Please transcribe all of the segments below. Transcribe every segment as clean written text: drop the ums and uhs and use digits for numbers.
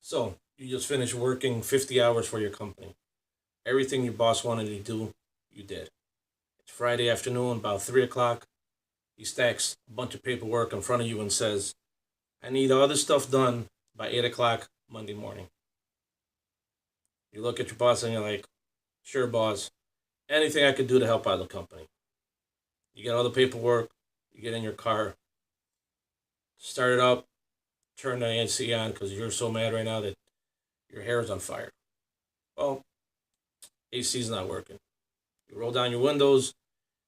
So, you just finished working 50 hours for your company. Everything your boss wanted you to do, you did. It's Friday afternoon, about 3 o'clock. He stacks a bunch of paperwork in front of you and says, I need all this stuff done by 8 o'clock Monday morning. You look at your boss and you're like, sure, boss, anything I could do to help out the company. You get all the paperwork, you get in your car, start it up, turn the AC on because you're so mad right now that your hair is on fire. Well, AC's not working. You roll down your windows,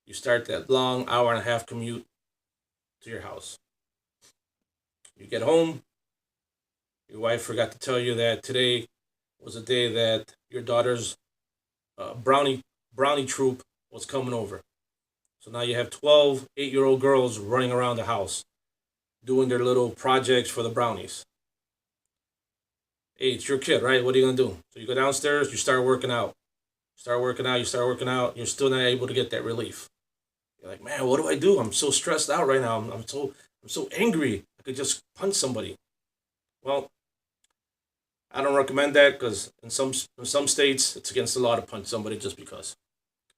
you start that long hour and a half commute to your house. You get home, your wife forgot to tell you that today was a day that your daughter's brownie troop was coming over. So now you have 12 8-year-old girls running around the house doing their little projects for the brownies. Hey, it's your kid, right? What are you going to do? So you go downstairs, you start working out. You start working out, you're still not able to get that relief. You're like, man, what do I do? I'm so stressed out right now. I'm so angry. I could just punch somebody. Well, I don't recommend that because in some states it's against the law to punch somebody just because.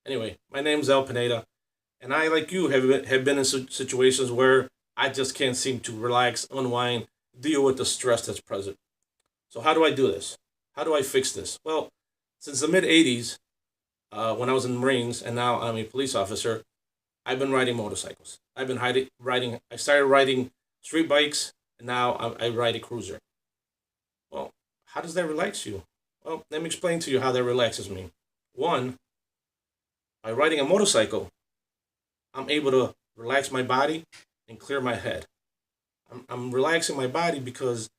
Anyway, my name's El Pineda, and I, like you, have been in situations where I just can't seem to relax, unwind, deal with the stress that's present. So how do I do this? How do I fix this? Well, since the mid '80s, when I was in the Marines, and now I'm a police officer, I've been riding motorcycles. I've been riding. I started riding street bikes, and now I ride a cruiser. Well, how does that relax you? Well, let me explain to you how that relaxes me. One, by riding a motorcycle, I'm able to relax my body and clear my head. I'm relaxing my body because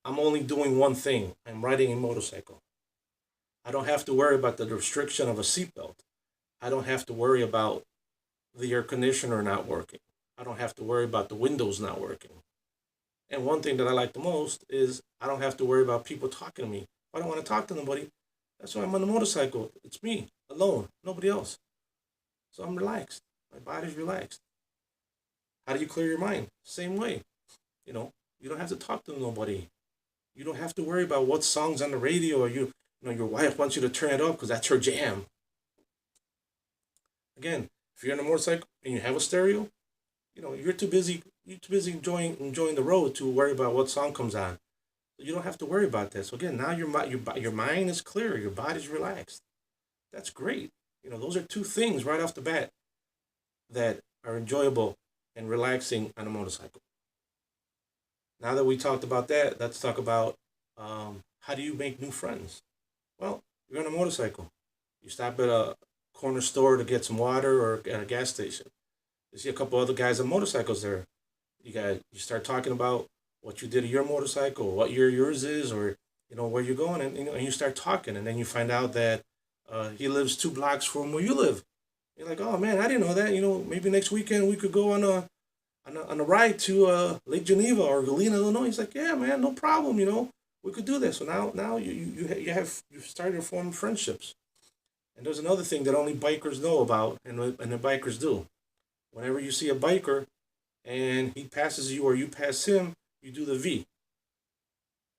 I'm only doing one thing. I'm riding a motorcycle. I don't have to worry about the restriction of a seatbelt. I don't have to worry about the air conditioner not working. I don't have to worry about the windows not working. And one thing that I like the most is I don't have to worry about people talking to me. If I don't want to talk to nobody, that's why I'm on the motorcycle. It's me, alone, nobody else. So I'm relaxed. My body's relaxed. How do you clear your mind? Same way. You know, you don't have to talk to nobody. You don't have to worry about what songs on the radio or your wife wants you to turn it up because that's her jam. Again, if you're on a motorcycle and you have a stereo, you're too busy enjoying the road to worry about what song comes on. You don't have to worry about that. So again, now your mind is clear, your body's relaxed. That's great. Those are two things right off the bat that are enjoyable and relaxing on a motorcycle. Now that we talked about that, let's talk about how do you make new friends? Well, you're on a motorcycle. You stop at a corner store to get some water or at a gas station. You see a couple other guys on motorcycles there. You start talking about what you did to your motorcycle, what year yours is, or where you're going, and you start talking, and then you find out that he lives 2 blocks from where you live. You're like, oh man, I didn't know that. Maybe next weekend we could go on a ride to Lake Geneva or Galena, Illinois. He's like, yeah, man, no problem. We could do this. So now you've started to form friendships. And there's another thing that only bikers know about, and the bikers do. Whenever you see a biker and he passes you or you pass him, you do the V,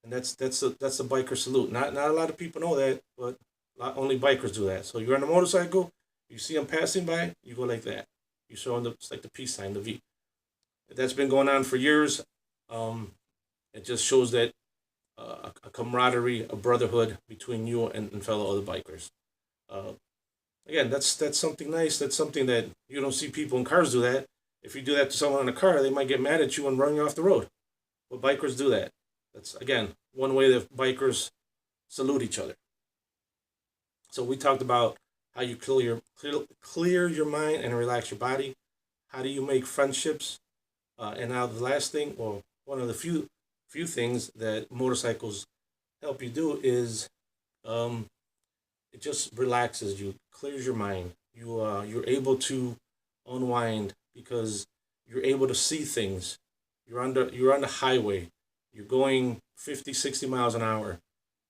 and that's a biker salute. Not a lot of people know that, but only bikers do that. So you're on a motorcycle, you see him passing by, you go like that. You show him it's like the peace sign, the V. That's been going on for years. Um, it just shows that a camaraderie, a brotherhood between you and fellow other bikers. Uh, Again, that's something nice. That's something that you don't see people in cars do that. If you do that to someone in a car, they might get mad at you and run you off the road. But bikers do that. That's again one way that bikers salute each other. So we talked about how you clear your mind and relax your body. How do you make friendships? And now the last thing, or one of the few things that motorcycles help you do is um, it just relaxes you, clears your mind. You're able to unwind because you're able to see things. You're on the highway. You're going 50, 60 miles an hour.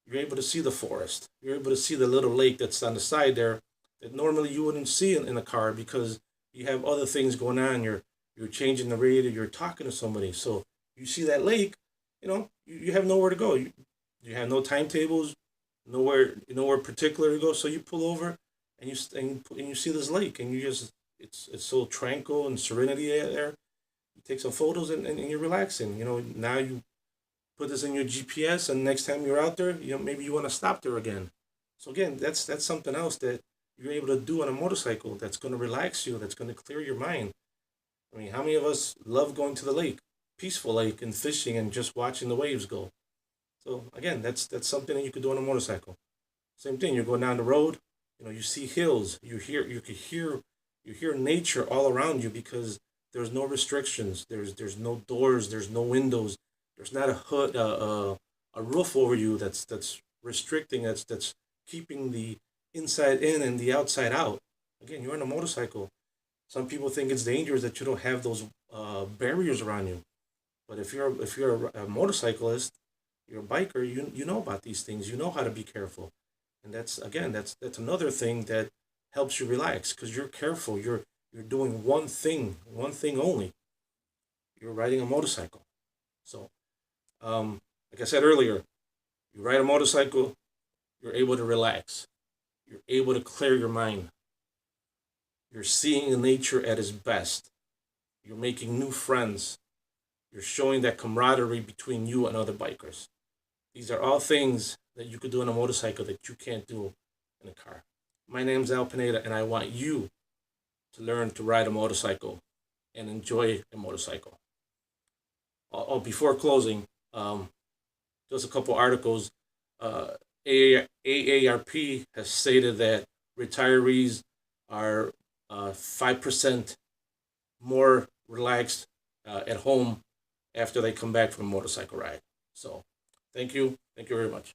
You're able to see the forest. You're able to see the little lake that's on the side there that normally you wouldn't see in a car because you have other things going on. You're changing the radio. You're talking to somebody. So you see that lake. you have nowhere to go. You have no timetables, nowhere particular to go. So you pull over, and you see this lake, and you just it's so tranquil and serenity there. You take some photos, and you're relaxing. Now you put this in your GPS, and next time you're out there, maybe you want to stop there again. So again, that's something else that you're able to do on a motorcycle. That's going to relax you. That's going to clear your mind. I mean, how many of us love going to the lake, peaceful lake, and fishing and just watching the waves go? So again, that's something that you could do on a motorcycle. Same thing. You're going down the road. You see hills. You hear nature all around you because there's no restrictions. There's no doors. There's no windows. There's not a hood, a roof over you that's restricting. That's keeping the inside in and the outside out. Again, you're on a motorcycle. Some people think it's dangerous that you don't have those barriers around you. But if you're a motorcyclist, you're a biker, you know about these things. You know how to be careful, and that's another thing that helps you relax because you're careful. You're doing one thing only. You're riding a motorcycle. So, like I said earlier, you ride a motorcycle, you're able to relax. You're able to clear your mind. You're seeing nature at its best. You're making new friends. You're showing that camaraderie between you and other bikers. These are all things that you could do on a motorcycle that you can't do in a car. My name's Al Pineda, and I want you to learn to ride a motorcycle and enjoy a motorcycle. Before closing, just a couple articles. Uh, AARP has stated that retirees are 5% more relaxed at home after they come back from a motorcycle ride. So, thank you. Thank you very much.